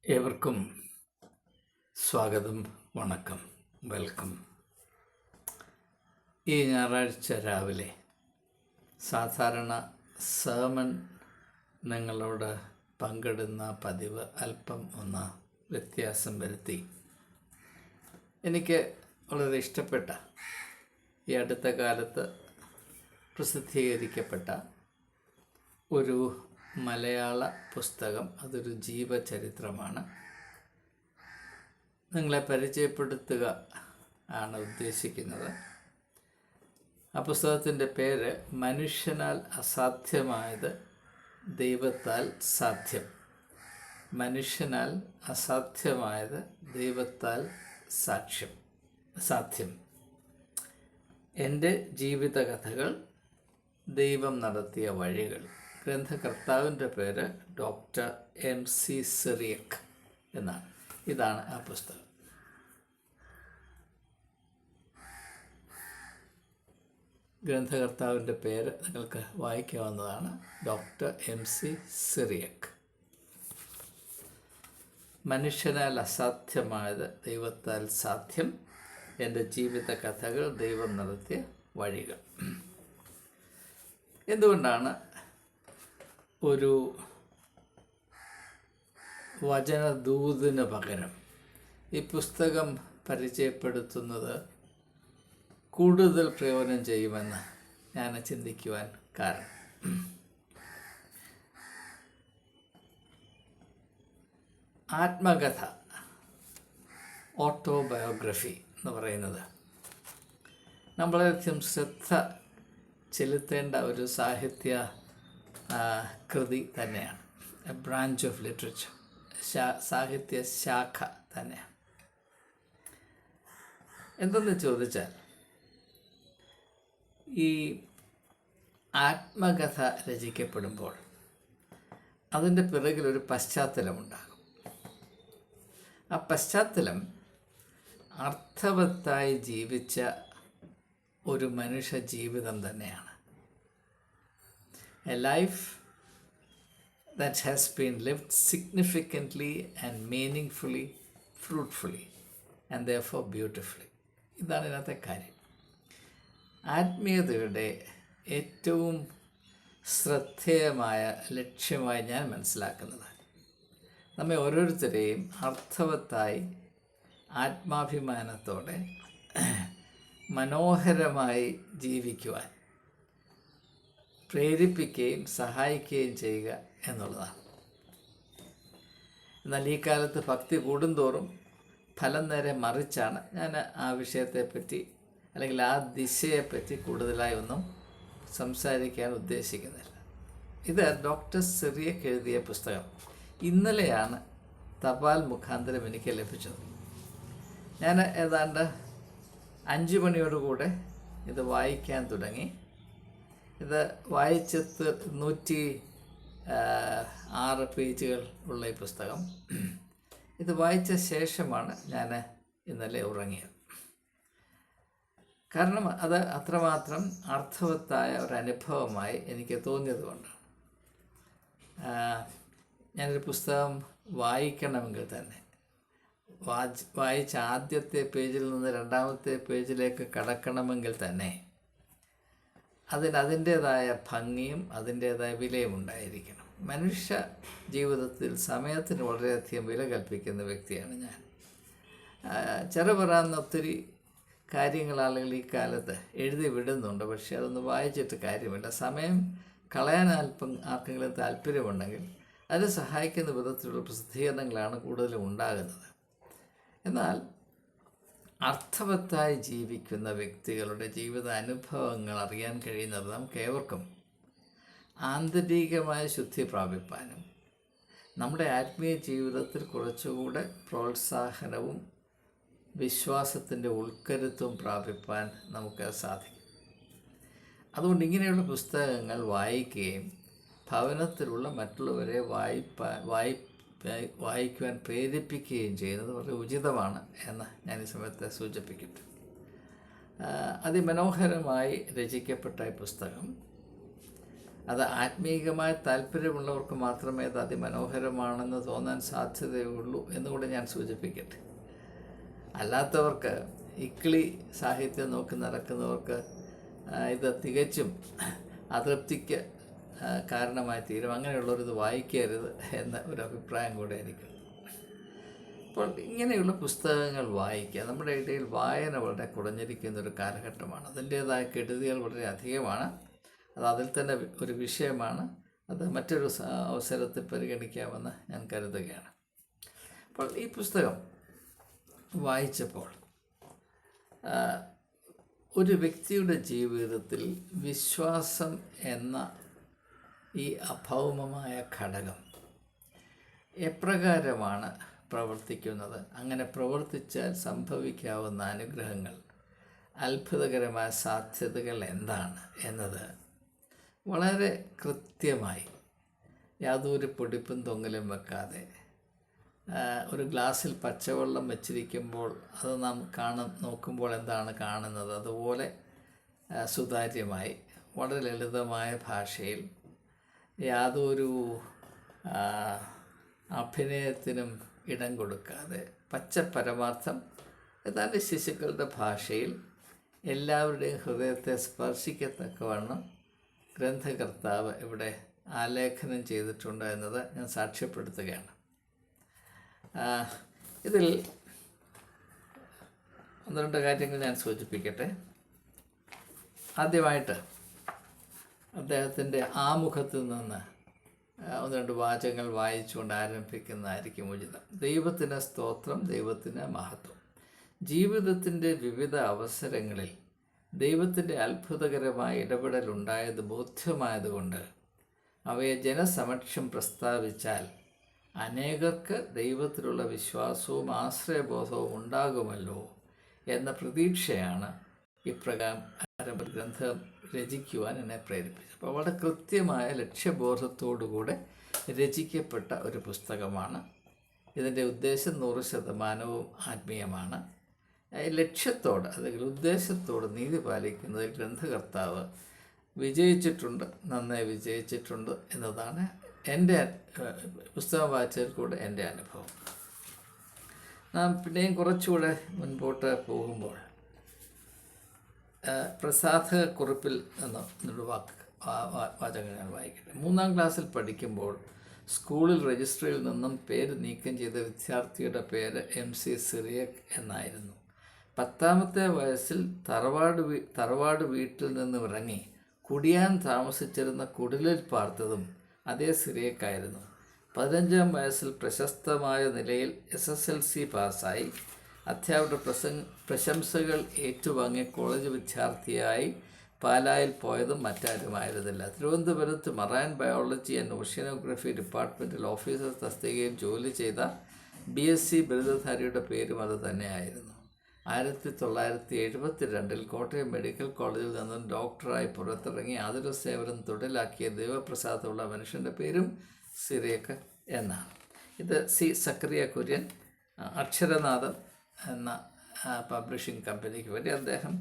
ഏവർക്കും സ്വാഗതം, വണക്കം, വെൽക്കം. ഈ ഞായറാഴ്ച രാവിലെ സാധാരണ sermon നിങ്ങളോട് പങ്കിടുന്ന പതിവ് അല്പം ഒന്ന് വ്യത്യാസം വരുത്തി. എനിക്ക് വളരെ ഇഷ്ടപ്പെട്ട ഈ അടുത്ത കാലത്ത് പ്രസിദ്ധീകരിക്കപ്പെട്ട ഒരു മലയാള പുസ്തകം, അതൊരു ജീവചരിത്രമാണ്. നിങ്ങളെ പരിചയപ്പെടുത്തുക ആണ് ഉദ്ദേശിക്കുന്നത്. ആ പുസ്തകത്തിൻ്റെ പേര് മനുഷ്യനാൽ അസാധ്യമായത് ദൈവത്താൽ സാധ്യം. മനുഷ്യനാൽ അസാധ്യമായത് ദൈവത്താൽ സാധ്യം. എൻ്റെ ജീവിതകഥകൾ, ദൈവം നടത്തിയ വഴികൾ. ഗ്രന്ഥകർത്താവിൻ്റെ പേര് ഡോക്ടർ MC സിറിയക് എന്നാണ്. ഇതാണ് ആ പുസ്തകം. ഗ്രന്ഥകർത്താവിൻ്റെ പേര് നിങ്ങൾക്ക് വായിക്കാവുന്നതാണ്. Doctor MC Cyriac. മനുഷ്യനാൽ അസാധ്യമായത് ദൈവത്താൽ സാധ്യം. എൻ്റെ ജീവിത കഥകൾ, ദൈവം നടത്തിയ വഴികൾ. എന്തുകൊണ്ടാണ് ഒരു വചനദൂതിന് പകരം ഈ പുസ്തകം പരിചയപ്പെടുത്തുന്നത് കൂടുതൽ പ്രയോജനം ചെയ്യുമെന്ന് ഞാൻ ചിന്തിക്കുവാൻ കാരണം, ആത്മകഥ, ഓട്ടോബയോഗ്രഫി എന്ന് പറയുന്നത് നമ്മളധികം ശ്രദ്ധ ചെലുത്തേണ്ട ഒരു സാഹിത്യ കൃതി തന്നെയാണ്. എ ബ്രാഞ്ച് ഓഫ് ലിറ്ററേച്ചർ, സാഹിത്യ ശാഖ തന്നെയാണ്. എന്തെന്ന് ചോദിച്ചാൽ, ഈ ആത്മകഥ രചിക്കപ്പെടുമ്പോൾ അതിൻ്റെ പിറകിലൊരു പശ്ചാത്തലമുണ്ടാകും. ആ പശ്ചാത്തലം അർത്ഥവത്തായി ജീവിച്ച ഒരു മനുഷ്യ ജീവിതം തന്നെയാണ്. A life that has been lived significantly and meaningfully, fruitfully, and therefore beautifully. ഇതാണ് ഇതിനകത്തെ കാര്യം. ആത്മീയതയുടെ ഏറ്റവും ശ്രദ്ധേയമായ ലക്ഷ്യമായി ഞാൻ മനസ്സിലാക്കുന്നത്, നമ്മെ ഓരോരുത്തരെയും അർത്ഥവത്തായി, ആത്മാഭിമാനത്തോടെ, മനോഹരമായി ജീവിക്കുവാൻ പ്രേരിപ്പിക്കുകയും സഹായിക്കുകയും ചെയ്യുക എന്നുള്ളതാണ്. എന്നാൽ ഈ കാലത്ത് ഭക്തി കൂടുന്തോറും ഫലം നേരെ മറിച്ചാണ്. ഞാൻ ആ വിഷയത്തെപ്പറ്റി അല്ലെങ്കിൽ ആ ദിശയെപ്പറ്റി കൂടുതലായി ഒന്നും സംസാരിക്കാൻ ഉദ്ദേശിക്കുന്നില്ല. ഇത് ഡോക്ടർ സിറിയക് എഴുതിയ പുസ്തകം ഇന്നലെയാണ് തപാൽ മുഖാന്തരം എനിക്ക് ലഭിച്ചത്. ഞാൻ ഏതാണ്ട് 5 മണിയോടുകൂടെ ഇത് വായിക്കാൻ തുടങ്ങി. ഇത് വായിച്ചത് 106 പേജുകൾ ഉള്ള ഈ പുസ്തകം. ഇത് വായിച്ച ശേഷമാണ് ഞാൻ ഇന്നലെ ഉറങ്ങിയത്. കാരണം അത് അത്രമാത്രം അർത്ഥവത്തായ ഒരനുഭവമായി എനിക്ക് തോന്നിയത് കൊണ്ടാണ്. ഞാനൊരു പുസ്തകം വായിക്കണമെങ്കിൽ തന്നെ വായിച്ച ആദ്യത്തെ പേജിൽ നിന്ന് രണ്ടാമത്തെ പേജിലേക്ക് കടക്കണമെങ്കിൽ തന്നെ അതിൻ്റേതായ ഭംഗിയും അതിൻ്റേതായ വിലയും ഉണ്ടായിരിക്കണം. മനുഷ്യ ജീവിതത്തിൽ സമയത്തിന് വളരെയധികം വില കൽപ്പിക്കുന്ന വ്യക്തിയാണ് ഞാൻ. ചെറുപറാന്ന് ഒത്തിരി കാര്യങ്ങൾ ആളുകൾ ഈ കാലത്ത് എഴുതി വിടുന്നുണ്ട്, പക്ഷേ അതൊന്നും വായിച്ചിട്ട് കാര്യമില്ല. സമയം കളയാൻ അല്പം ആർക്കെങ്കിലും താല്പര്യമുണ്ടെങ്കിൽ അത് സഹായിക്കുന്ന വിധത്തിലുള്ള പ്രസിദ്ധീകരണങ്ങളാണ് കൂടുതലും ഉണ്ടാകുന്നത്. എന്നാൽ അർത്ഥവത്തായി ജീവിക്കുന്ന വ്യക്തികളുടെ ജീവിത അനുഭവങ്ങൾ അറിയാൻ കഴിയുന്നത് നമുക്ക് ഏവർക്കും ആന്തരികമായ ശുദ്ധി പ്രാപിപ്പാനും നമ്മുടെ ആത്മീയ ജീവിതത്തിൽ കുറച്ചുകൂടെ പ്രോത്സാഹനവും വിശ്വാസത്തിൻ്റെ ഉൾക്കരുത്തും പ്രാപിപ്പാൻ നമുക്ക് സാധിക്കും. അതുകൊണ്ട് ഇങ്ങനെയുള്ള പുസ്തകങ്ങൾ വായിക്കുകയും ഭവനത്തിലുള്ള മറ്റുള്ളവരെ വായിക്കുവാൻ പ്രേരിപ്പിക്കുകയും ചെയ്യുന്നത് വളരെ ഉചിതമാണ് എന്ന് ഞാൻ ഈ സമയത്ത് സൂചിപ്പിക്കട്ടെ. അതിമനോഹരമായി രചിക്കപ്പെട്ട ഈ പുസ്തകം അത് ആത്മീയമായ താല്പര്യമുള്ളവർക്ക് മാത്രമേ അത് അതിമനോഹരമാണെന്ന് തോന്നാൻ സാധ്യതയുള്ളൂ എന്നുകൂടെ ഞാൻ സൂചിപ്പിക്കട്ടെ. അല്ലാത്തവർക്ക്, ഇക്കിളി സാഹിത്യം നോക്കി നടക്കുന്നവർക്ക് ഇത് തികച്ചും അതൃപ്തിക്ക് കാരണമായി തീരും. അങ്ങനെയുള്ളവരിത് വായിക്കരുത് എന്ന ഒരു അഭിപ്രായം കൂടെ എനിക്കുണ്ട്. അപ്പോൾ ഇങ്ങനെയുള്ള പുസ്തകങ്ങൾ വായിക്കുക. നമ്മുടെ ഇടയിൽ വായന വളരെ കുറഞ്ഞിരിക്കുന്ന ഒരു കാലഘട്ടമാണ്. അതിൻ്റേതായ കെടുതികൾ വളരെ അധികമാണ്. അത് അതിൽ തന്നെ ഒരു വിഷയമാണ്. അത് മറ്റൊരു അവസരത്തിൽ പരിഗണിക്കാമെന്ന് ഞാൻ കരുതുകയാണ്. അപ്പോൾ ഈ പുസ്തകം വായിച്ചപ്പോൾ ഒരു വ്യക്തിയുടെ ജീവിതത്തിൽ വിശ്വാസം എന്ന ഈ അഭൗമമായ ഘടകം എപ്രകാരമാണ് പ്രവർത്തിക്കുന്നത്, അങ്ങനെ പ്രവർത്തിച്ചാൽ സംഭവിക്കാവുന്ന അനുഗ്രഹങ്ങൾ, അത്ഭുതകരമായ സാധ്യതകൾ എന്താണ് എന്നത് വളരെ കൃത്യമായി, യാതൊരു പൊടിപ്പും തൊങ്ങലും വെക്കാതെ, ഒരു ഗ്ലാസ്സിൽ പച്ചവെള്ളം വെച്ചിരിക്കുമ്പോൾ അത് നാം നോക്കുമ്പോൾ എന്താണ് കാണുന്നത്, അതുപോലെ സുതാര്യമായി വളരെ ലളിതമായ ഭാഷയിൽ, യാതൊരു അഭിനയത്തിനും ഇടം കൊടുക്കാതെ, പച്ച പരമാർത്ഥം ഏതാണ്ട് ശിശുക്കളുടെ ഭാഷയിൽ എല്ലാവരുടെയും ഹൃദയത്തെ സ്പർശിക്കത്തക്കവണ്ണം ഗ്രന്ഥകർത്താവ് ഇവിടെ ആലേഖനം ചെയ്തിട്ടുണ്ട് എന്നത് ഞാൻ സാക്ഷ്യപ്പെടുത്തുകയാണ്. ഇതിൽ ഒന്ന് രണ്ട് കാര്യങ്ങൾ ഞാൻ സൂചിപ്പിക്കട്ടെ. ആദ്യമായിട്ട് അദ്ദേഹത്തിൻ്റെ ആമുഖത്തിൽ നിന്ന് ഒന്ന് രണ്ട് വാചകങ്ങൾ വായിച്ചുകൊണ്ട് ആരംഭിക്കുന്നതായിരിക്കും ഉചിതം. ദൈവത്തിന് സ്തോത്രം, ദൈവത്തിന് മഹത്വം. ജീവിതത്തിൻ്റെ വിവിധ അവസരങ്ങളിൽ ദൈവത്തിൻ്റെ അത്ഭുതകരമായ ഇടപെടലുണ്ടായത് ബോധ്യമായതുകൊണ്ട് അവയെ ജനസമക്ഷം പ്രസ്താവിച്ചാൽ അനേകർക്ക് ദൈവത്തിലുള്ള വിശ്വാസവും ആശ്രയബോധവും ഉണ്ടാകുമല്ലോ എന്ന പ്രതീക്ഷയാണ് ഇപ്രകാരം ഗ്രന്ഥം രചിക്കുവാൻ എന്നെ പ്രേരിപ്പിച്ചത്. അപ്പോൾ വളരെ കൃത്യമായ ലക്ഷ്യബോധത്തോടുകൂടെ രചിക്കപ്പെട്ട ഒരു പുസ്തകമാണ്. ഇതിൻ്റെ ഉദ്ദേശം 100% ആത്മീയമാണ്. ലക്ഷ്യത്തോട് അല്ലെങ്കിൽ ഉദ്ദേശത്തോട് നീതി പാലിക്കുന്നതിൽ ഗ്രന്ഥകർത്താവ് വിജയിച്ചിട്ടുണ്ട്, നന്നായി വിജയിച്ചിട്ടുണ്ട് എന്നതാണ് എൻ്റെ പുസ്തകം വായിച്ചതിൽ കൂടെ എൻ്റെ അനുഭവം. നാം പിന്നെയും കുറച്ചുകൂടെ മുൻപോട്ട് പോകുമ്പോൾ പ്രസാദക്കുറിപ്പിൽ എന്നൊരു വാചകം ഞാൻ വായിക്കട്ടെ. 3ാം ക്ലാസ്സിൽ പഠിക്കുമ്പോൾ സ്കൂളിൽ രജിസ്റ്ററിൽ നിന്നും പേര് നീക്കം ചെയ്ത വിദ്യാർത്ഥിയുടെ പേര് MC സിറിയക് എന്നായിരുന്നു. 10ാമത്തെ വയസ്സിൽ തറവാട് വീട്ടിൽ നിന്നും ഇറങ്ങി കുടിയാൻ താമസിച്ചിരുന്ന കുടിലിൽ പാർത്തതും അതേ സിറിയക്കായിരുന്നു. 15ാം വയസ്സിൽ പ്രശസ്തമായ നിലയിൽ SSLC പാസ്സായി അധ്യാപകരുടെ പ്രശംസകൾ ഏറ്റുവാങ്ങി കോളേജ് വിദ്യാർത്ഥിയായി പാലായിൽ പോയതും മറ്റാരുമായിരുന്നില്ല. തിരുവനന്തപുരത്ത് മറൈൻ ബയോളജി ആൻഡ് ഓഷ്യനോഗ്രഫി ഡിപ്പാർട്ട്മെൻറ്റിൽ ഓഫീസർ തസ്തികയിൽ ജോലി ചെയ്ത BSc ബിരുദധാരിയുടെ പേരും അത് തന്നെയായിരുന്നു. 1972 കോട്ടയം മെഡിക്കൽ കോളേജിൽ നിന്നും ഡോക്ടറായി പുറത്തിറങ്ങി ആതുര സേവനം തൊഴിലാക്കിയ ദൈവപ്രസാദമുള്ള മനുഷ്യൻ്റെ പേരും സിറിയക്ക് എന്നാണ്. ഇത് സക്കറിയ കുര്യൻ അക്ഷരനാഥം എന്ന പബ്ലിഷിംഗ് കമ്പനിക്ക് വേണ്ടി അദ്ദേഹം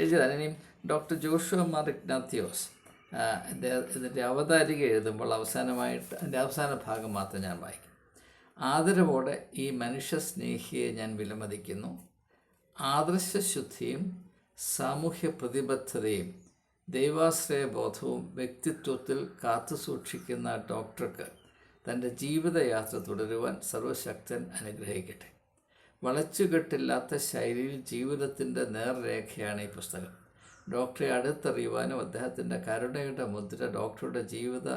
എഴുതിയതാണ്. ഇനിയും ഡോക്ടർ ജോഷുവ മാർ ഇഗ്നാത്യോസ് ഇതിൻ്റെ അവതാരിക എഴുതുമ്പോൾ അവസാനമായിട്ട് അതിൻ്റെ അവസാന ഭാഗം മാത്രം ഞാൻ വായിക്കും. ആദരവോടെ ഈ മനുഷ്യസ്നേഹിയെ ഞാൻ വിലമതിക്കുന്നു. ആദർശശുദ്ധിയും സാമൂഹ്യ പ്രതിബദ്ധതയും ദൈവാശ്രയബോധവും വ്യക്തിത്വത്തിൽ കാത്തുസൂക്ഷിക്കുന്ന ഡോക്ടർക്ക് തൻ്റെ ജീവിതയാത്ര തുടരുവാൻ സർവശക്തൻ അനുഗ്രഹിക്കട്ടെ. വളച്ചുകെട്ടില്ലാത്ത ശൈലിയിൽ ജീവിതത്തിൻ്റെ നേർരേഖയാണ് ഈ പുസ്തകം. ഡോക്ടറെ അടുത്തറിയുവാനും അദ്ദേഹത്തിൻ്റെ കരുണയുടെ മുദ്ര ഡോക്ടറുടെ ജീവിത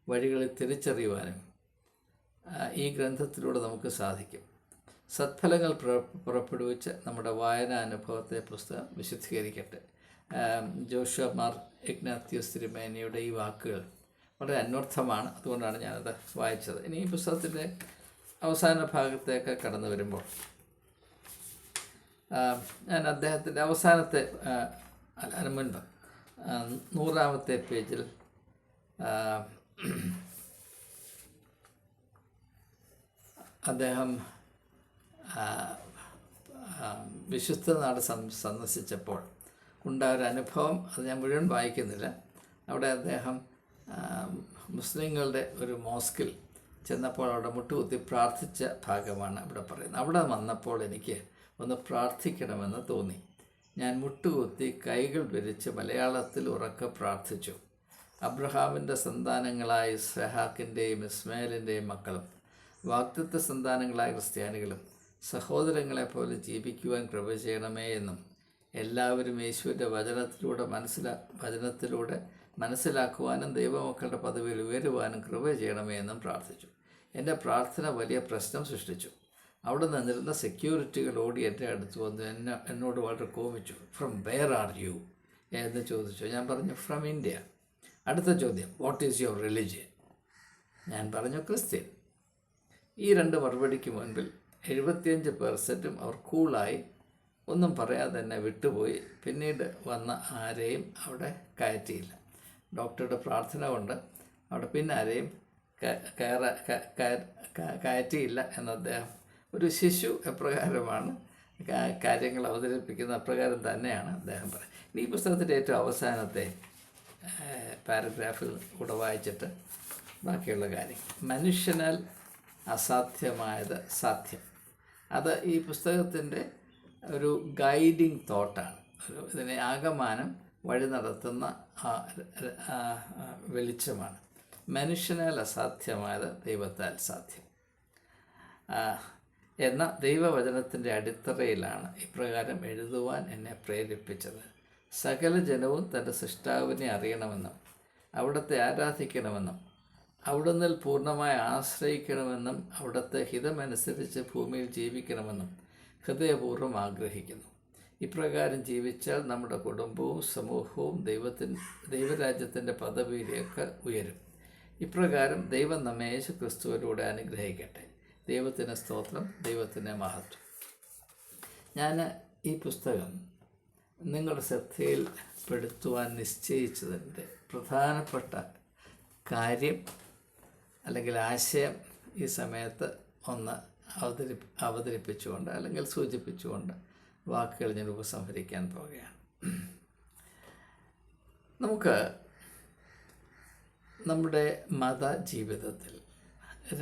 വഴികളിൽ തിരിച്ചറിയുവാനും ഈ ഗ്രന്ഥത്തിലൂടെ നമുക്ക് സാധിക്കും. സത്ഫലങ്ങൾ പുറപ്പെടുവിച്ച് നമ്മുടെ വായനാനുഭവത്തെ പുസ്തകം വിശുദ്ധീകരിക്കട്ടെ. ജോഷുവ മാർ ഇഗ്നാത്യോസ് തിരുമേനിയുടെ ഈ വാക്കുകൾ വളരെ അന്വർത്ഥമാണ്. അതുകൊണ്ടാണ് ഞാനത് വായിച്ചത്. ഇനി ഈ പുസ്തകത്തിൻ്റെ അവസാന ഭാഗത്തേക്ക് കടന്നു വരുമ്പോൾ ഞാൻ അദ്ദേഹത്തിൻ്റെ അവസാനത്തെ അതിന് മുൻപ് 100ാമത്തെ പേജിൽ അദ്ദേഹം വിശുദ്ധ നാട് സന്ദർശിച്ചപ്പോൾ ഉണ്ടായ ഒരു അനുഭവം, അത് ഞാൻ മുഴുവൻ വായിക്കുന്നില്ല. അവിടെ അദ്ദേഹം മുസ്ലിങ്ങളുടെ ഒരു മോസ്കിൽ ചെന്നപ്പോൾ അവിടെ മുട്ടുകുത്തി പ്രാർത്ഥിച്ച ഭാഗമാണ് ഇവിടെ പറയുന്നത്. അവിടെ വന്നപ്പോൾ എനിക്ക് ഒന്ന് പ്രാർത്ഥിക്കണമെന്ന് തോന്നി. ഞാൻ മുട്ടുകുത്തി കൈകൾ വിരിച്ച് മലയാളത്തിൽ ഉറക്കെ പ്രാർത്ഥിച്ചു. അബ്രഹാമിൻ്റെ സന്താനങ്ങളായ ഇസ്ഹാക്കിൻ്റെയും ഇസ്മായിലിൻ്റെയും മക്കളും വാഗ്ദത്ത സന്താനങ്ങളായ ക്രിസ്ത്യാനികളും സഹോദരങ്ങളെപ്പോലെ ജീവിക്കുവാൻ കൃപ ചെയ്യണമേ എന്നും എല്ലാവരും യേശുവിൻ്റെ വചനത്തിലൂടെ മനസ്സിലാക്കുവാനും ദൈവമക്കളുടെ പദവിയിൽ ഉയരുവാനും കൃപ ചെയ്യണമേ എന്നും പ്രാർത്ഥിച്ചു. എൻ്റെ പ്രാർത്ഥന വലിയ പ്രശ്നം സൃഷ്ടിച്ചു. അവിടെ നിന്നിരുന്ന സെക്യൂരിറ്റികൾ ഓടി എൻ്റെ അടുത്ത് വന്ന് എന്നോട് വളരെ കോപിച്ചു. ഫ്രം വെയർ ആർ യു എന്ന് ചോദിച്ചു. ഞാൻ പറഞ്ഞു ഫ്രം ഇന്ത്യ. അടുത്ത ചോദ്യം, വാട്ട് ഈസ് യുവർ റിലിജിയൻ? ഞാൻ പറഞ്ഞു ക്രിസ്ത്യൻ. ഈ രണ്ട് മറുപടിക്ക് മുൻപിൽ 75% അവർ കൂളായി ഒന്നും പറയാതെ തന്നെ വിട്ടുപോയി. പിന്നീട് വന്ന ആരെയും അവിടെ കയറ്റിയില്ല. ഡോക്ടറുടെ പ്രാർത്ഥന കൊണ്ട് അവിടെ പിന്നെ ആരെയും കയറ്റിയില്ല എന്ന് അദ്ദേഹം, ഒരു ശിശു എപ്രകാരമാണ് കാര്യങ്ങൾ അവതരിപ്പിക്കുന്നത് അപ്രകാരം തന്നെയാണ് അദ്ദേഹം പറയുന്നത്. ഈ പുസ്തകത്തിൻ്റെ ഏറ്റവും അവസാനത്തെ പാരഗ്രാഫിൽ കൂടെ വായിച്ചിട്ട് ബാക്കിയുള്ള കാര്യം, മനുഷ്യനാൽ അസാധ്യമായത് സാധ്യം. അത് ഈ പുസ്തകത്തിൻ്റെ ഒരു ഗൈഡിങ് തോട്ടാണ്. ഇതിനെ ആകമാനം വഴി നടത്തുന്ന വെളിച്ചമാണ്. മനുഷ്യനാൽ അസാധ്യമായത് ദൈവത്താൽ സാധ്യം എന്ന ദൈവവചനത്തിൻ്റെ അടിത്തറയിലാണ് ഇപ്രകാരം എഴുതുവാൻ എന്നെ പ്രേരിപ്പിച്ചത്. സകല ജനവും തൻ്റെ സൃഷ്ടാവിനെ അറിയണമെന്നും അവിടുത്തെ ആരാധിക്കണമെന്നും അവിടുന്നിൽ പൂർണ്ണമായി ആശ്രയിക്കണമെന്നും അവിടുത്തെ ഹിതമനുസരിച്ച് ഭൂമിയിൽ ജീവിക്കണമെന്നും ഹൃദയപൂർവ്വം ആഗ്രഹിക്കുന്നു. ഇപ്രകാരം ജീവിച്ചാൽ നമ്മുടെ കുടുംബവും സമൂഹവും ദൈവരാജ്യത്തിൻ്റെ പദവിയിലേക്ക് ഉയരും. ഇപ്രകാരം ദൈവം നമ്മെ യേശു ക്രിസ്തുവിലൂടെ അനുഗ്രഹിക്കട്ടെ. ദൈവത്തിന് സ്തോത്രം, ദൈവത്തിന് മഹത്വം. ഞാൻ ഈ പുസ്തകം നിങ്ങളുടെ ശ്രദ്ധയിൽപ്പെടുത്തുവാൻ നിശ്ചയിച്ചതിൻ്റെ പ്രധാനപ്പെട്ട കാര്യം അല്ലെങ്കിൽ ആശയം ഈ സമയത്ത് ഒന്ന് അവതരിപ്പിച്ചുകൊണ്ട് അല്ലെങ്കിൽ സൂചിപ്പിച്ചുകൊണ്ട് വാക്കുകൾ ഞാൻ ഉപസംഹരിക്കാൻ പോവുകയാണ്. നമുക്ക് നമ്മുടെ മത ജീവിതത്തിൽ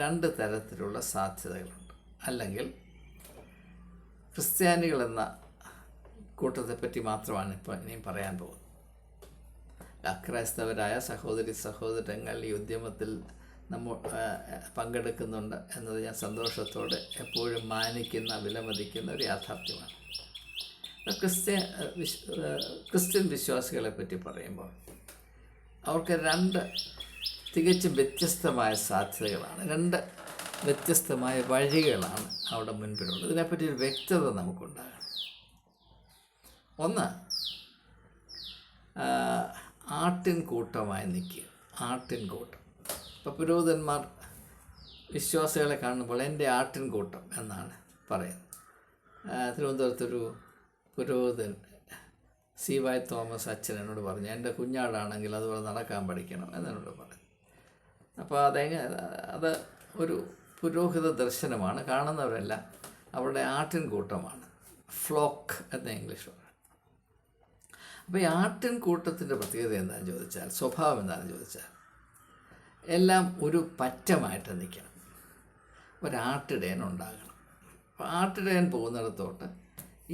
രണ്ട് തരത്തിലുള്ള സാധ്യതകളുണ്ട്. അല്ലെങ്കിൽ ക്രിസ്ത്യാനികളെന്ന കൂട്ടത്തെപ്പറ്റി മാത്രമാണ് ഇപ്പോൾ ഇനിയും പറയാൻ പോകുന്നത്. അക്രൈസ്തവരായ സഹോദരങ്ങൾ ഈ ഉദ്യമത്തിൽ പങ്കെടുക്കുന്നുണ്ട് എന്നത് ഞാൻ സന്തോഷത്തോടെ എപ്പോഴും മാനിക്കുന്ന, വിലമതിക്കുന്ന ഒരു യാഥാർത്ഥ്യമാണ്. ക്രിസ്ത്യൻ വിശ്വാസികളെ പറ്റി പറയുമ്പോൾ അവർക്ക് രണ്ട് തികച്ചും വ്യത്യസ്തമായ സാധ്യതകളാണ്, രണ്ട് വ്യത്യസ്തമായ വഴികളാണ് അവിടെ മുൻപിലുള്ളത്. ഇതിനെപ്പറ്റി ഒരു വ്യക്തത നമുക്കുണ്ടാകണം. ഒന്ന്, ആട്ടിൻകൂട്ടമായി നിൽക്കുക. ആട്ടിൻകൂട്ടം. ഇപ്പോൾ പുരോഹിതന്മാർ വിശ്വാസികളെ കാണുമ്പോൾ എൻ്റെ ആട്ടിൻകൂട്ടം എന്നാണ് പറയുന്നത്. തിരുവനന്തപുരത്തൊരു പുരോഹിതൻ CY തോമസ് അച്ഛൻ എന്നോട് പറഞ്ഞു, എൻ്റെ കുഞ്ഞാടാണെങ്കിൽ അതുപോലെ നടക്കാൻ പഠിക്കണം എന്നോട് പറഞ്ഞു. അപ്പോൾ അത് ഒരു പുരോഹിത ദർശനമാണ്. കാണുന്നവരെല്ലാം അവരുടെ ആട്ടിൻകൂട്ടമാണ്, ഫ്ലോക്ക് എന്ന ഇംഗ്ലീഷ് പറയും. അപ്പോൾ ഈ ആട്ടിൻകൂട്ടത്തിൻ്റെ പ്രത്യേകത എന്താണെന്ന് ചോദിച്ചാൽ, സ്വഭാവം എന്താണെന്ന് ചോദിച്ചാൽ, എല്ലാം ഒരു പറ്റമായിട്ട് നിൽക്കണം. ഒരാട്ടിടയൻ ഉണ്ടാകണം. അപ്പോൾ ആട്ടിടയൻ പോകുന്നിടത്തോട്ട്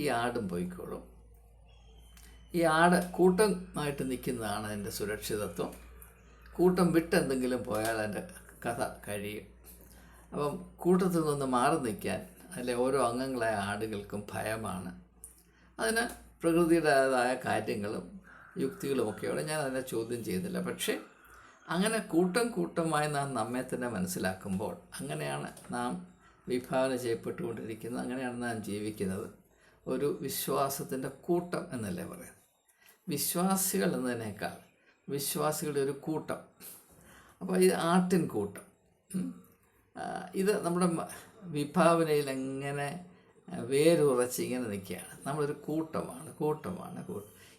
ഈ ആടും പോയിക്കോളും. ഈ ആട് കൂട്ടമായിട്ട് നിൽക്കുന്നതാണ് അതിൻ്റെ സുരക്ഷിതത്വം. കൂട്ടം വിട്ടെന്തെങ്കിലും പോയാൽ അതിൻ്റെ കഥ കഴിയും. അപ്പം കൂട്ടത്തിൽ നിന്ന് മാറി നിൽക്കാൻ അതിലെ ഓരോ അംഗങ്ങളായ ആടുകൾക്കും ഭയമാണ്. അതിന് പ്രകൃതിയുടേതായ കാര്യങ്ങളും യുക്തികളുമൊക്കെയോടെ ഞാൻ അതിനെ ചോദ്യം ചെയ്യുന്നില്ല. പക്ഷേ അങ്ങനെ കൂട്ടമായി നാം നമ്മെ തന്നെ മനസ്സിലാക്കുമ്പോൾ, അങ്ങനെയാണ് നാം വിഭാവന ചെയ്യപ്പെട്ടുകൊണ്ടിരിക്കുന്നത്, അങ്ങനെയാണ് നാം ജീവിക്കുന്നത്. ഒരു വിശ്വാസത്തിൻ്റെ കൂട്ടം എന്നല്ലേ പറയാം. വിശ്വാസികൾ എന്നതിനേക്കാൾ വിശ്വാസികളുടെ ഒരു കൂട്ടം. അപ്പോൾ ഇത് ആട്ടിൻകൂട്ടം. ഇത് നമ്മുടെ വിഭാവനയിൽ എങ്ങനെ വേരുറച്ച് ഇങ്ങനെ നിൽക്കുകയാണ്. നമ്മളൊരു കൂട്ടമാണ്.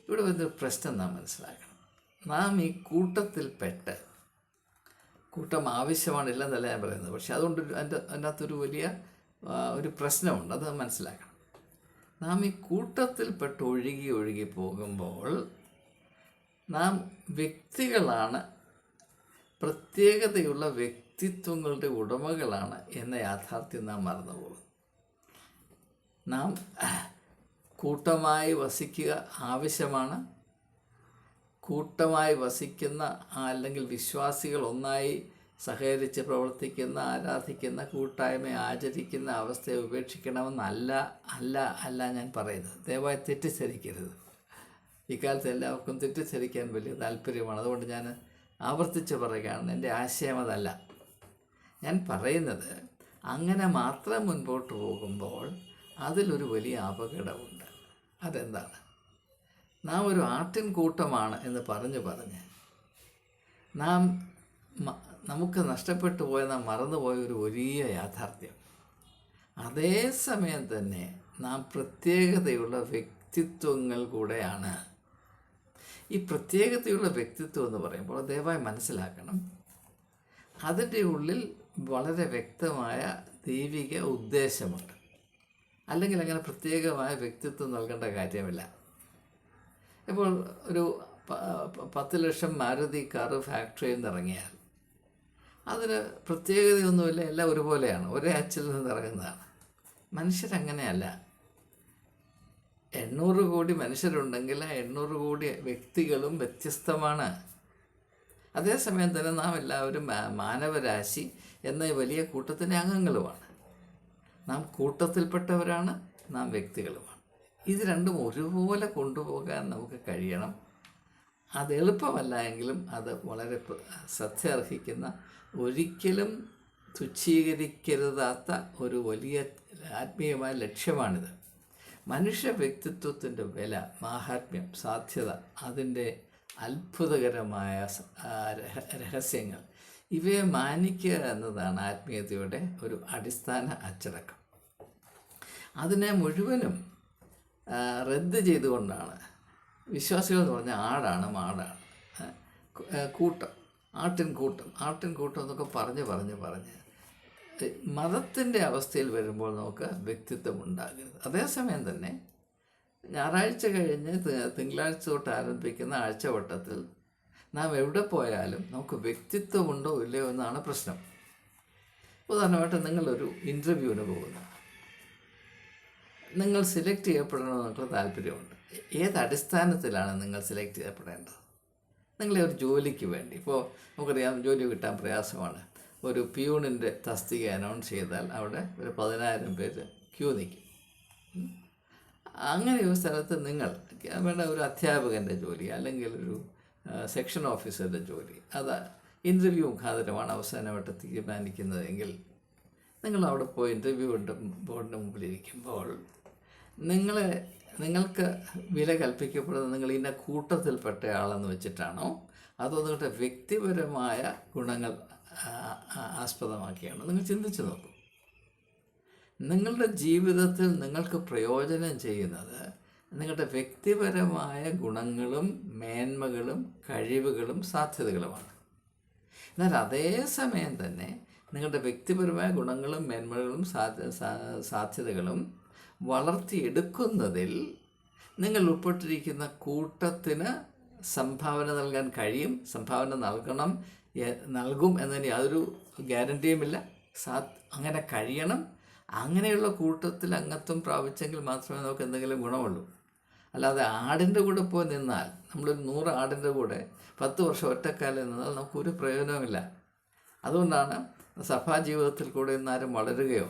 ഇവിടെ വരുന്നൊരു പ്രശ്നം നാം മനസ്സിലാക്കണം. നാം ഈ കൂട്ടത്തിൽപ്പെട്ട്, കൂട്ടം ആവശ്യമാണ് ഇല്ലെന്നല്ല ഞാൻ പറയുന്നത്, പക്ഷെ അതുകൊണ്ട് അതിൻ്റെ അകത്തൊരു വലിയ ഒരു പ്രശ്നമുണ്ട്. അത് മനസ്സിലാക്കണം. നാം ഈ കൂട്ടത്തിൽപ്പെട്ട് ഒഴുകി പോകുമ്പോൾ നാം വ്യക്തികളാണ് പ്രത്യേകതയുള്ള വ്യക്തിത്വങ്ങളുടെ ഉടമകളാണ് എന്ന യാഥാർത്ഥ്യം നാം മറന്നുപോകും. നാം കൂട്ടമായി വസിക്കുക ആവശ്യമാണ്. കൂട്ടമായി വസിക്കുന്ന അല്ലെങ്കിൽ വിശ്വാസികൾ ഒന്നായി സഹകരിച്ച് പ്രവർത്തിക്കുന്ന, ആരാധിക്കുന്ന, കൂട്ടായ്മ ആചരിക്കുന്ന അവസ്ഥയെ ഉപേക്ഷിക്കണമെന്നല്ല അല്ല ഞാൻ പറയുന്നത്. ദയവായി തെറ്റിദ്ധരിക്കരുത്. ഇക്കാലത്ത് എല്ലാവർക്കും തെറ്റിദ്ധരിക്കാൻ വലിയ താല്പര്യമാണ്. അതുകൊണ്ട് ഞാൻ ആവർത്തിച്ച് പറയുകയാണ്, എൻ്റെ ആശയം അതല്ല. ഞാൻ പറയുന്നത്, അങ്ങനെ മാത്രം മുൻപോട്ട് പോകുമ്പോൾ അതിലൊരു വലിയ അപകടമുണ്ട്. അതെന്താണ്? നാം ഒരു ആട്ടിൻകൂട്ടമാണ് എന്ന് പറഞ്ഞ് നമുക്ക് നഷ്ടപ്പെട്ടു പോയ, നാം മറന്നുപോയ ഒരു വലിയ യാഥാർത്ഥ്യം. അതേസമയം തന്നെ നാം പ്രത്യേകതയുള്ള വ്യക്തിത്വങ്ങൾ കൂടെയാണ്. ഈ പ്രത്യേകതയുള്ള വ്യക്തിത്വം എന്ന് പറയുമ്പോൾ ദയവായി മനസ്സിലാക്കണം, അതിൻ്റെ ഉള്ളിൽ വളരെ വ്യക്തമായ ദൈവിക ഉദ്ദേശമുണ്ട്. അല്ലെങ്കിൽ അങ്ങനെ പ്രത്യേകമായ വ്യക്തിത്വം നൽകേണ്ട കാര്യമില്ല. ഇപ്പോൾ ഒരു 10 ലക്ഷം മാരുതി കാറ് ഫാക്ടറിയിൽ നിന്ന് ഇറങ്ങിയാൽ അതിന് പ്രത്യേകതയൊന്നുമില്ല, എല്ലാം ഒരുപോലെയാണ്, ഒരേ അച്ചിൽ നിന്ന് ഇറങ്ങുന്നതാണ്. മനുഷ്യരങ്ങനെയല്ല. 800 കോടി മനുഷ്യരുണ്ടെങ്കിൽ ആ 800 കോടി വ്യക്തികളും വ്യത്യസ്തമാണ്. അതേസമയം തന്നെ നാം എല്ലാവരും മാനവരാശി എന്ന വലിയ കൂട്ടത്തിൻ്റെ അംഗങ്ങളുമാണ്. നാം കൂട്ടത്തിൽപ്പെട്ടവരാണ്, നാം വ്യക്തികളുമാണ്. ഇത് രണ്ടും ഒരുപോലെ കൊണ്ടുപോകാൻ നമുക്ക് കഴിയണം. അത് എളുപ്പമല്ല എങ്കിലും അത് വളരെ ശ്രദ്ധ അർഹിക്കുന്ന, ഒരിക്കലും തുച്ഛീകരിക്കരുതാത്ത ഒരു വലിയ ആത്മീയമായ ലക്ഷ്യമാണിത്. മനുഷ്യ വ്യക്തിത്വത്തിൻ്റെ വില, മാഹാത്മ്യം, സാധ്യത, അതിൻ്റെ അത്ഭുതകരമായ രഹസ്യങ്ങൾ, ഇവയെ മാനിക്കുക എന്നതാണ് ആത്മീയതയുടെ ഒരു അടിസ്ഥാന അച്ചടക്കം. അതിനെ മുഴുവനും റദ്ദ് ചെയ്തുകൊണ്ടാണ് വിശ്വാസികൾ എന്ന് പറഞ്ഞാൽ ആടാണ്, മാടാണ്, കൂട്ടം, ആട്ടിൻകൂട്ടം എന്നൊക്കെ പറഞ്ഞ് മതത്തിൻ്റെ അവസ്ഥയിൽ വരുമ്പോൾ നമുക്ക് വ്യക്തിത്വം ഉണ്ടാകരുത്. അതേസമയം തന്നെ ഞായറാഴ്ച കഴിഞ്ഞ് തിങ്കളാഴ്ച തൊട്ട് ആരംഭിക്കുന്ന ആഴ്ചവട്ടത്തിൽ നാം എവിടെ പോയാലും നമുക്ക് വ്യക്തിത്വമുണ്ടോ ഇല്ലയോ എന്നാണ് പ്രശ്നം. ഉദാഹരണമായിട്ട് നിങ്ങളൊരു ഇൻ്റർവ്യൂവിന് പോകുന്നു. നിങ്ങൾ സെലക്ട് ചെയ്യപ്പെടണമെന്ന് നിങ്ങൾക്ക് താല്പര്യമുണ്ട്. ഏത് അടിസ്ഥാനത്തിലാണ് നിങ്ങൾ സെലക്ട് ചെയ്യപ്പെടേണ്ടത്? നിങ്ങളെ ഒരു ജോലിക്ക് വേണ്ടി, ഇപ്പോൾ നമുക്കറിയാം ജോലി കിട്ടാൻ പ്രയാസമാണ്. ഒരു പ്യൂണിൻ്റെ തസ്തിക അനൗൺസ് ചെയ്താൽ അവിടെ ഒരു 10,000 പേര് ക്യൂ നിൽക്കും. അങ്ങനെ ഒരു സ്ഥലത്ത് നിങ്ങൾ വേണ്ട ഒരു അധ്യാപകൻ്റെ ജോലി അല്ലെങ്കിൽ ഒരു സെക്ഷൻ ഓഫീസറുടെ ജോലി, അത് ഇൻ്റർവ്യൂ മുഖാന്തരമാണ് അവസാനമായിട്ട് തീരുമാനിക്കുന്നതെങ്കിൽ നിങ്ങൾ അവിടെ പോയി ഇൻ്റർവ്യൂ ബോർഡിൻ്റെ മുമ്പിലിരിക്കുമ്പോൾ നിങ്ങൾക്ക് വില കൽപ്പിക്കപ്പെടുന്നത് നിങ്ങൾ ഇന്ന കൂട്ടത്തിൽപ്പെട്ട ആളെന്ന് വെച്ചിട്ടാണോ, അതോ നിങ്ങളുടെ വ്യക്തിപരമായ ഗുണങ്ങൾ ആസ്പദമാക്കിയാണോ? നിങ്ങൾ ചിന്തിച്ച് നോക്കൂ. നിങ്ങളുടെ ജീവിതത്തിൽ നിങ്ങൾക്ക് പ്രയോജനം ചെയ്യുന്നത് നിങ്ങളുടെ വ്യക്തിപരമായ ഗുണങ്ങളും മേന്മകളും കഴിവുകളും സാധ്യതകളുമാണ്. എന്നാൽ അതേസമയം തന്നെ നിങ്ങളുടെ വ്യക്തിപരമായ ഗുണങ്ങളും മേന്മകളും സാധ്യതകളും വളർത്തിയെടുക്കുന്നതിൽ നിങ്ങൾ ഉൾപ്പെട്ടിരിക്കുന്ന കൂട്ടത്തിന് സംഭാവന നൽകാൻ കഴിയും, സംഭാവന നൽകും എന്നതിന് യാതൊരു ഗ്യാരണ്ടിയുമില്ല. അങ്ങനെ കഴിയണം. അങ്ങനെയുള്ള കൂട്ടത്തിൽ അംഗത്വം പ്രാപിച്ചെങ്കിൽ മാത്രമേ നമുക്ക് എന്തെങ്കിലും ഗുണമുള്ളൂ. അല്ലാതെ ആടിൻ്റെ കൂടെ പോയി നിന്നാൽ, നമ്മളൊരു 100 ആടിൻ്റെ കൂടെ 10 വർഷം ഒറ്റക്കാലം നിന്നാൽ നമുക്കൊരു പ്രയോജനവുമില്ല. അതുകൊണ്ടാണ് സഭാ ജീവിതത്തിൽ കൂടെ ഇന്നാരും വളരുകയോ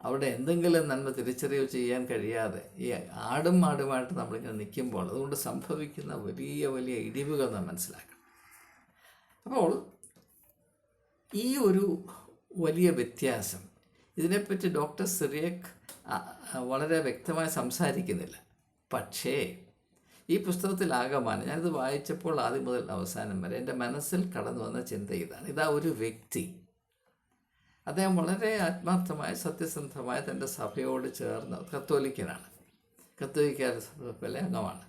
അവിടെ എന്തെങ്കിലും നന്മ തിരിച്ചറിയുകയോ ചെയ്യാൻ കഴിയാതെ ഈ ആടുമായിട്ട് നമ്മളിങ്ങനെ നിൽക്കുമ്പോൾ അതുകൊണ്ട് സംഭവിക്കുന്ന വലിയ വലിയ ഇടിവുകൾ നാം മനസ്സിലാക്കണം. അപ്പോൾ ഈ ഒരു വലിയ വ്യത്യാസം, ഇതിനെപ്പറ്റി ഡോക്ടർ സിറിയക് വളരെ വ്യക്തമായി സംസാരിക്കുന്നില്ല. പക്ഷേ ഈ പുസ്തകത്തിൽ ആകമാനം ഞാനിത് വായിച്ചപ്പോൾ ആദ്യം മുതൽ അവസാനം വരെ എൻ്റെ മനസ്സിൽ കടന്നു വന്ന ചിന്ത ഇതാണ്. ഇതാ ഒരു വ്യക്തി, അദ്ദേഹം വളരെ ആത്മാർത്ഥമായ സത്യസന്ധമായ തൻ്റെ സഭയോട് ചേർന്ന് കത്തോലിക്കനാണ്, കത്തോലിക്ക സഭയിലെ അംഗമാണ്.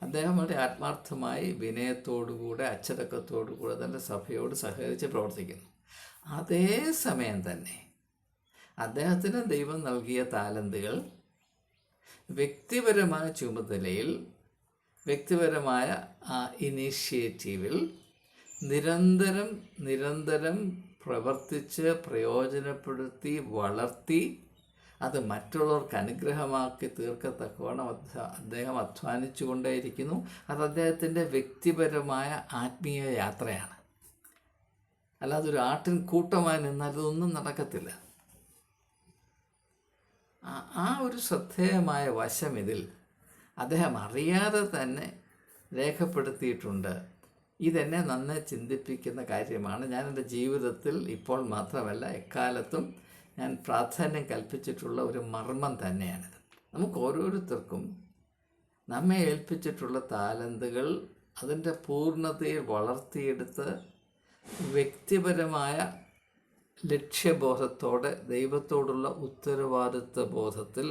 അദ്ദേഹം വളരെ ആത്മാർത്ഥമായി വിനയത്തോടുകൂടെ അച്ചടക്കത്തോടുകൂടെ തൻ്റെ സഭയോട് സഹകരിച്ച് പ്രവർത്തിക്കുന്നു. അതേസമയം തന്നെ അദ്ദേഹത്തിന് ദൈവം നൽകിയ താലന്തുകൾ വ്യക്തിപരമായ ചുമതലയിൽ, വ്യക്തിപരമായ ഇനീഷ്യേറ്റീവിൽ, നിരന്തരം പ്രവർത്തിച്ച് പ്രയോജനപ്പെടുത്തി വളർത്തി അത് മറ്റുള്ളവർക്ക് അനുഗ്രഹമാക്കി തീർക്കത്തക്കവണ്ണം അദ്ദേഹം അധ്വാനിച്ചു കൊണ്ടേയിരിക്കുന്നു. അത് അദ്ദേഹത്തിൻ്റെ വ്യക്തിപരമായ ആത്മീയ യാത്രയാണ്. അല്ലാതെ ഒരു ആട്ടിൻ കൂട്ടമായി നിന്നാൽ ഇതൊന്നും നടക്കത്തില്ല. ആ ഒരു ശ്രദ്ധേയമായ വശം ഇതിൽ അദ്ദേഹം അറിയാതെ തന്നെ രേഖപ്പെടുത്തിയിട്ടുണ്ട്. ഇതെന്നെ നന്നെ ചിന്തിപ്പിക്കുന്ന കാര്യമാണ്. ഞാൻ എൻ്റെ ജീവിതത്തിൽ ഇപ്പോൾ മാത്രമല്ല എക്കാലത്തും ഞാൻ പ്രാധാന്യം കൽപ്പിച്ചിട്ടുള്ള ഒരു മർമ്മം തന്നെയാണിത്. നമുക്ക് ഓരോരുത്തർക്കും നമ്മെ ഏൽപ്പിച്ചിട്ടുള്ള താലന്തുകൾ അതിൻ്റെ പൂർണ്ണതയിൽ വളർത്തിയെടുത്ത് വ്യക്തിപരമായ ലക്ഷ്യബോധത്തോടെ ദൈവത്തോടുള്ള ഉത്തരവാദിത്വ ബോധത്തിൽ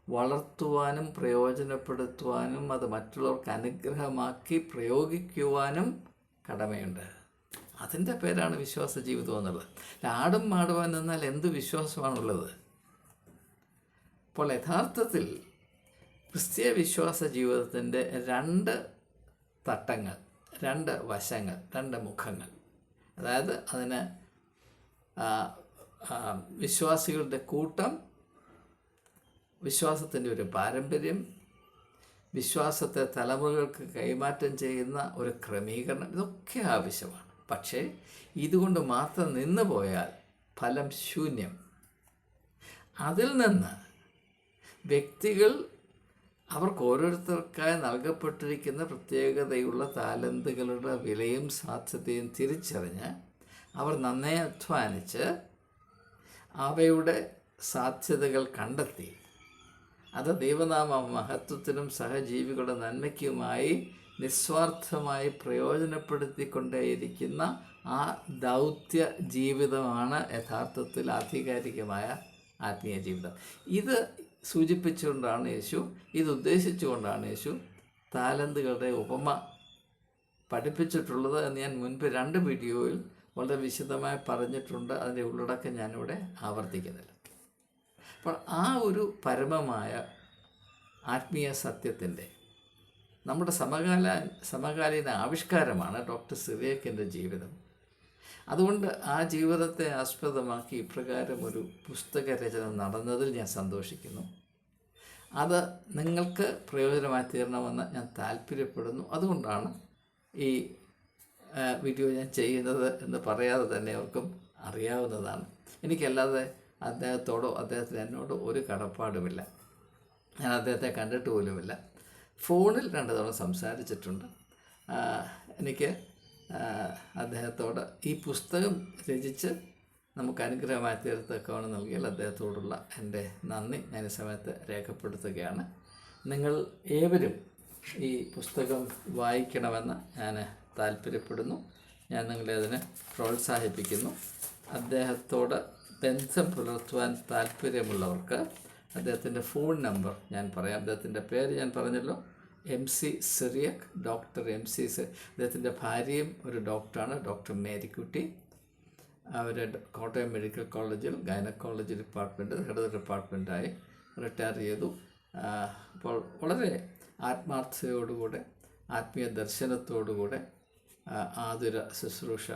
വളർത്തുവാനും പ്രയോജനപ്പെടുത്തുവാനും അത് മറ്റുള്ളവർക്ക് അനുഗ്രഹമാക്കി പ്രയോഗിക്കുവാനും കടമയുണ്ട്. അതിൻ്റെ പേരാണ് വിശ്വാസ ജീവിതം എന്നുള്ളത്. ആടും മാടുവാൻ നിന്നാൽ എന്ത് വിശ്വാസമാണുള്ളത്? അപ്പോൾ യഥാർത്ഥത്തിൽ ക്രിസ്തീയ വിശ്വാസ ജീവിതത്തിൻ്റെ 2 തട്ടങ്ങൾ, 2 വശങ്ങൾ, 2 മുഖങ്ങൾ. അതായത് അതിന് വിശ്വാസികളുടെ കൂട്ടം, വിശ്വാസത്തിൻ്റെ ഒരു പാരമ്പര്യം, വിശ്വാസത്തെ തലമുറകൾക്ക് കൈമാറ്റം ചെയ്യുന്ന ഒരു ക്രമീകരണം, ഇതൊക്കെ ആവശ്യമാണ്. പക്ഷേ ഇതുകൊണ്ട് മാത്രം നിന്ന് പോയാൽ ഫലം ശൂന്യം. അതിൽ നിന്ന് വ്യക്തികൾ അവർക്ക് ഓരോരുത്തർക്കായി നൽകപ്പെട്ടിരിക്കുന്ന പ്രത്യേകതയുള്ള താലന്തുകളുടെ വിലയും സാധ്യതയും തിരിച്ചറിഞ്ഞ് അവർ നന്നേ അധ്വാനിച്ച് അവയുടെ സാധ്യതകൾ കണ്ടെത്തി അത് ദൈവനാമ മഹത്വത്തിനും സഹജീവികളുടെ നന്മയ്ക്കുമായി നിസ്വാർത്ഥമായി പ്രയോജനപ്പെടുത്തിക്കൊണ്ടേയിരിക്കുന്ന ആ ദൗത്യ ജീവിതമാണ് യഥാർത്ഥത്തിൽ ആധികാരികമായ ആത്മീയ ജീവിതം. ഇത് സൂചിപ്പിച്ചുകൊണ്ടാണ് യേശു, ഇത് ഉദ്ദേശിച്ചുകൊണ്ടാണ് യേശു താലന്തുകളുടെ ഉപമ പഠിപ്പിച്ചിട്ടുള്ളത് എന്ന് ഞാൻ മുൻപ് 2 വീഡിയോയിൽ വളരെ വിശദമായി പറഞ്ഞിട്ടുണ്ട്. അതിൻ്റെ ഉള്ളടക്കം ഞാനിവിടെ ആവർത്തിക്കുന്നില്ല. അപ്പോൾ ആ ഒരു പരമമായ ആത്മീയ സത്യത്തിൻ്റെ നമ്മുടെ സമകാലീന ആവിഷ്കാരമാണ് ഡോക്ടർ സിറിയക്കിൻ്റെ ജീവിതം. അതുകൊണ്ട് ആ ജീവിതത്തെ ആസ്പദമാക്കി ഇപ്രകാരം ഒരു പുസ്തകരചന നടന്നതിൽ ഞാൻ സന്തോഷിക്കുന്നു. അത് നിങ്ങൾക്ക് പ്രയോജനമായി തീരണമെന്ന് ഞാൻ താല്പര്യപ്പെടുന്നു. അതുകൊണ്ടാണ് ഈ വീഡിയോ ഞാൻ ചെയ്യുന്നത് എന്ന് പറയാതെ തന്നെ അവർക്കും അറിയാവുന്നതാണ്. എനിക്കല്ലാതെ അദ്ദേഹത്തോടോ അദ്ദേഹത്തിന് എന്നോടോ ഒരു കടപ്പാടുമില്ല. ഞാൻ അദ്ദേഹത്തെ കണ്ടിട്ട് പോലുമില്ല. ഫോണിൽ 2 തവണ സംസാരിച്ചിട്ടുണ്ട്. എനിക്ക് അദ്ദേഹത്തോട് ഈ പുസ്തകം രചിച്ച് നമുക്ക് അനുഗ്രഹമായി തീർത്തക്കവണ്ണം നൽകിയാൽ അദ്ദേഹത്തോടുള്ള എൻ്റെ നന്ദി ഞാൻ ഈ സമയത്ത് രേഖപ്പെടുത്തുകയാണ്. നിങ്ങൾ ഏവരും ഈ പുസ്തകം വായിക്കണമെന്ന് ഞാൻ താല്പര്യപ്പെടുന്നു. ഞാൻ നിങ്ങളെ അതിനെ പ്രോത്സാഹിപ്പിക്കുന്നു. അദ്ദേഹത്തോട് ബന്ധം പുലർത്തുവാൻ താല്പര്യമുള്ളവർക്ക് അദ്ദേഹത്തിൻ്റെ ഫോൺ നമ്പർ ഞാൻ പറയാം. അദ്ദേഹത്തിൻ്റെ പേര് ഞാൻ പറഞ്ഞല്ലോ, MC സിറിയക്, ഡോക്ടർ MC അദ്ദേഹത്തിൻ്റെ ഭാര്യയും ഒരു ഡോക്ടറാണ്, ഡോക്ടർ മേരിക്കുട്ടി. അവർ കോട്ടയം മെഡിക്കൽ കോളേജിൽ ഗൈനക്കോളജി ഡിപ്പാർട്ട്മെൻറ്റ് ഹെഡ് ഡിപ്പാർട്ട്മെൻറ്റായി റിട്ടയർ ചെയ്തു. അപ്പോൾ വളരെ ആത്മാർത്ഥതയോടുകൂടെ ആത്മീയ ദർശനത്തോടുകൂടെ ആതുര ശുശ്രൂഷ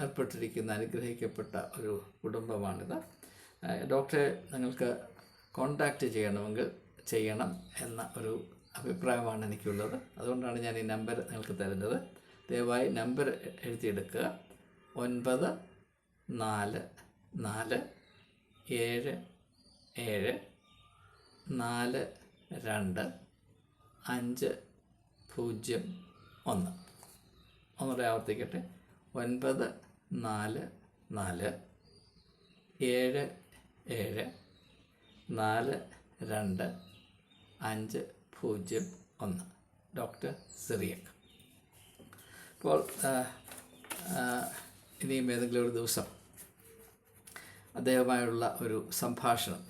ഏർപ്പെട്ടിരിക്കുന്ന അനുഗ്രഹിക്കപ്പെട്ട ഒരു കുടുംബമാണിത്. ഡോക്ടറെ നിങ്ങൾക്ക് കോൺടാക്റ്റ് ചെയ്യണമെങ്കിൽ ചെയ്യണം എന്ന ഒരു അഭിപ്രായമാണ് എനിക്കുള്ളത്. അതുകൊണ്ടാണ് ഞാൻ ഈ നമ്പർ നിങ്ങൾക്ക് തരുന്നത്. ദയവായി നമ്പർ എഴുതിയെടുക്കുക. 9444425001. ഒന്നുകൂടെ ആവർത്തിക്കട്ടെ. 9444725001. ഡോക്ടർ സിറിയക്. അപ്പോൾ ഇനിയും ഏതെങ്കിലും ഒരു ദിവസം അദ്ദേഹവുമായുള്ള ഒരു സംഭാഷണം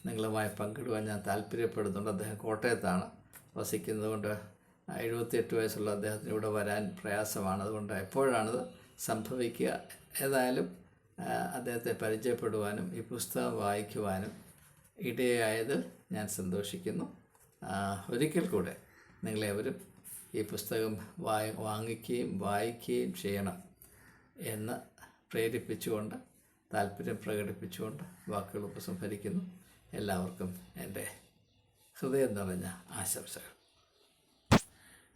നിങ്ങളുമായി പങ്കിടുവാൻ ഞാൻ താല്പര്യപ്പെടുന്നുണ്ട്. അദ്ദേഹം കോട്ടയത്താണ് വസിക്കുന്നത് കൊണ്ട് 78 വയസ്സുള്ള അദ്ദേഹത്തിന് ഇവിടെ വരാൻ പ്രയാസമാണ്. അതുകൊണ്ട് എപ്പോഴാണിത് സംഭവിക്കുക? ഏതായാലും അദ്ദേഹത്തെ പരിചയപ്പെടുവാനും ഈ പുസ്തകം വായിക്കുവാനും ഇടയായത് ഞാൻ സന്തോഷിക്കുന്നു. ഒരിക്കൽ കൂടെ നിങ്ങളേവരും ഈ പുസ്തകം വാങ്ങിക്കുകയും വായിക്കുകയും ചെയ്യണം എന്ന് പ്രേരിപ്പിച്ചുകൊണ്ട്, താല്പര്യം പ്രകടിപ്പിച്ചുകൊണ്ട് വാക്കുകൾ ഉപസംഹരിക്കുന്നു. എല്ലാവർക്കും എൻ്റെ ഹൃദയം നിറഞ്ഞ ആശംസകൾ.